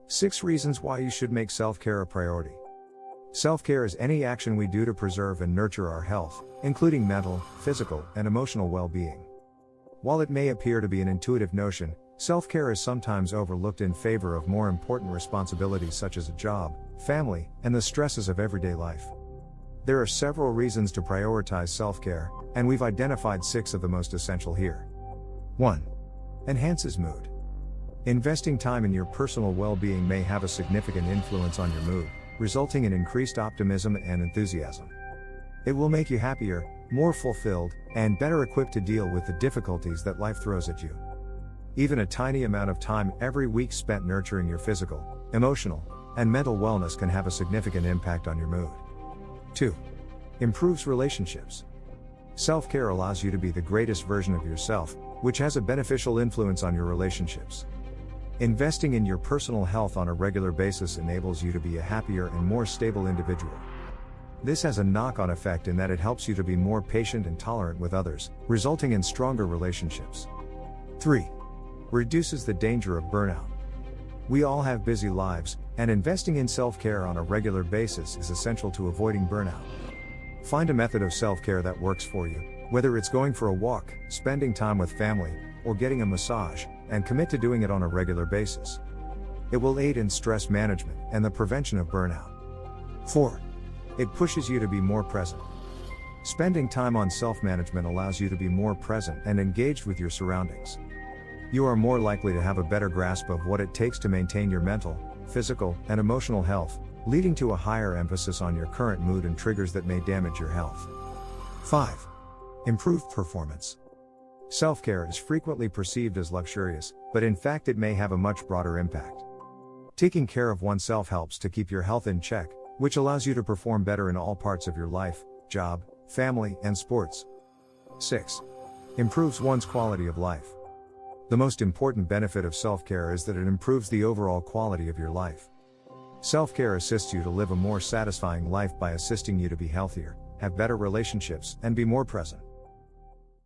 6 reasons why you should make self-care a priority. Self-care is any action we do to preserve and nurture our health, including mental, physical, and emotional well-being. While it may appear to be an intuitive notion, self-care is sometimes overlooked in favor of more important responsibilities such as a job, family, and the stresses of everyday life. There are several reasons to prioritize self-care, and we've identified 6 of the most essential here. 1. Enhances mood. Investing time in your personal well-being may have a significant influence on your mood, resulting in increased optimism and enthusiasm. It will make you happier, more fulfilled, and better equipped to deal with the difficulties that life throws at you. Even a tiny amount of time every week spent nurturing your physical, emotional, and mental wellness can have a significant impact on your mood. 2. Improves relationships. Self-care allows you to be the greatest version of yourself, which has a beneficial influence on your relationships. Investing in your personal health on a regular basis enables you to be a happier and more stable individual. This has a knock-on effect in that it helps you to be more patient and tolerant with others, resulting in stronger relationships. 3. Reduces the danger of burnout. We all have busy lives, and investing in self-care on a regular basis is essential to avoiding burnout. Find a method of self-care that works for you, whether it's going for a walk, spending time with family, or getting a massage, and commit to doing it on a regular basis. It will aid in stress management and the prevention of burnout. 4. It pushes you to be more present. Spending time on self-management allows you to be more present and engaged with your surroundings. You are more likely to have a better grasp of what it takes to maintain your mental, physical, and emotional health, leading to a higher emphasis on your current mood and triggers that may damage your health. 5. Improved performance. Self-care is frequently perceived as luxurious, but in fact it may have a much broader impact. Taking care of oneself helps to keep your health in check, which allows you to perform better in all parts of your life, job, family, and sports. 6. Improves one's quality of life. The most important benefit of self-care is that it improves the overall quality of your life. Self-care assists you to live a more satisfying life by assisting you to be healthier, have better relationships, and be more present.